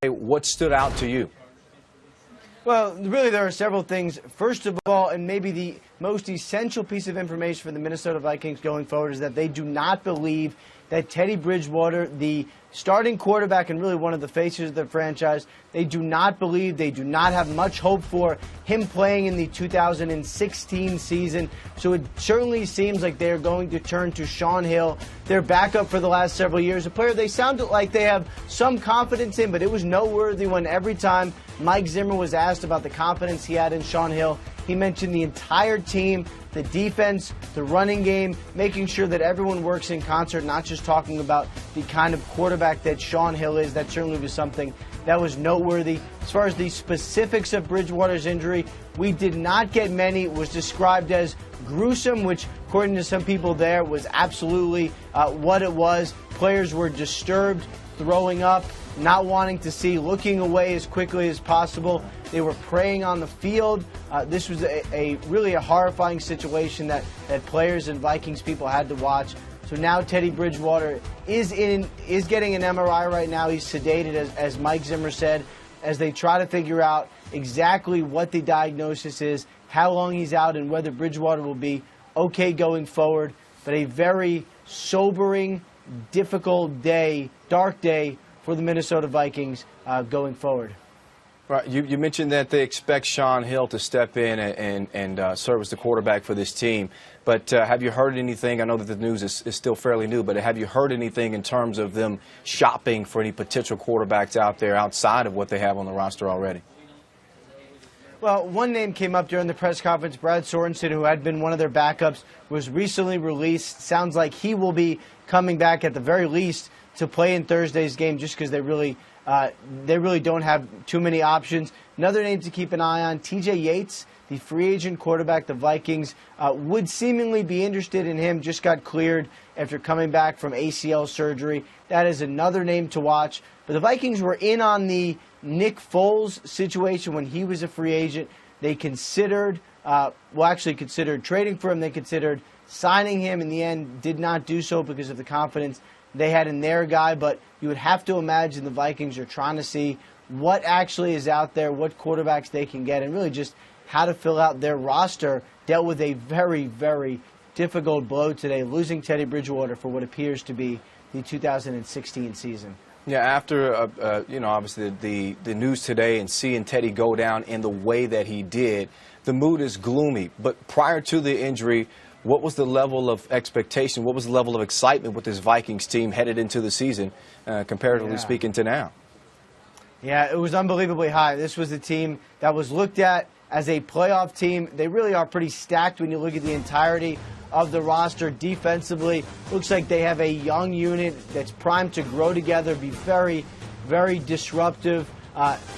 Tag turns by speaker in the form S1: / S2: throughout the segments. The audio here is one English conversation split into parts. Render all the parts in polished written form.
S1: What stood out to you?
S2: Well, really there are several things. First of all, and maybe the most essential piece of information for the Minnesota Vikings going forward, is that they do not believe that Teddy Bridgewater, the starting quarterback and really one of the faces of the franchise, they do not have much hope for him playing in the 2016 season. So it certainly seems like they're going to turn to Shaun Hill, their backup for the last several years, a player they sounded like they have some confidence in, but it was noteworthy when every time Mike Zimmer was asked about the confidence he had in Shaun Hill, he mentioned the entire team, the defense, the running game, making sure that everyone works in concert, not just talking about the kind of quarterback that Shaun Hill is. That certainly was something that was noteworthy. As far as the specifics of Bridgewater's injury, we did not get many. It was described as gruesome, which, according to some people there, was absolutely what it was. Players were disturbed, throwing up, not wanting to see, looking away as quickly as possible. They were praying on the field. This was really a horrifying situation that players and Vikings people had to watch. So now Teddy Bridgewater is getting an MRI right now. He's sedated, as Mike Zimmer said, as they try to figure out exactly what the diagnosis is, how long he's out, and whether Bridgewater will be okay going forward. But a very sobering, difficult day, dark day for the Minnesota Vikings going forward.
S1: Right. You mentioned that they expect Shaun Hill to step in and serve as the quarterback for this team. But have you heard anything? I know that the news is still fairly new, but have you heard anything in terms of them shopping for any potential quarterbacks out there outside of what they have on the roster already?
S2: Well, one name came up during the press conference. Brad Sorensen, who had been one of their backups, was recently released. Sounds like he will be coming back at the very least to play in Thursday's game, just because they really don't have too many options. Another name to keep an eye on, T.J. Yates, the free agent quarterback. The Vikings would seemingly be interested in him. Just got cleared after coming back from ACL surgery. That is another name to watch. But the Vikings were in on the Nick Foles situation when he was a free agent. They considered trading for him. They considered signing him. In the end, did not do so because of the confidence they had in their guy. But you would have to imagine the Vikings are trying to see what actually is out there, what quarterbacks they can get, and really just how to fill out their roster. Dealt with a very, very difficult blow today, losing Teddy Bridgewater for what appears to be the 2016 season.
S1: Yeah, after, obviously the news today and seeing Teddy go down in the way that he did, the mood is gloomy. But prior to the injury, what was the level of expectation? What was the level of excitement with this Vikings team headed into the season, comparatively speaking, to now?
S2: Yeah, it was unbelievably high. This was a team that was looked at as a playoff team. They really are pretty stacked when you look at the entirety of the roster. Defensively, looks like they have a young unit that's primed to grow together, be very, very disruptive.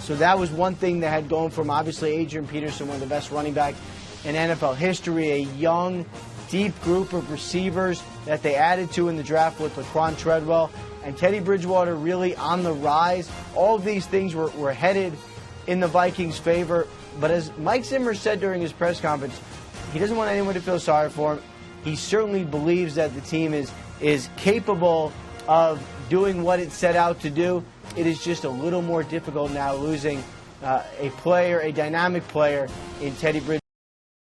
S2: So that was one thing they had going for them. Obviously, Adrian Peterson, one of the best running backs in NFL history, a young, deep group of receivers that they added to in the draft with Laquan Treadwell, and Teddy Bridgewater really on the rise. All of these things were headed in the Vikings' favor. But as Mike Zimmer said during his press conference, he doesn't want anyone to feel sorry for him. He certainly believes that the team is capable of doing what it set out to do. It is just a little more difficult now, losing a dynamic player in Teddy Bridgewater.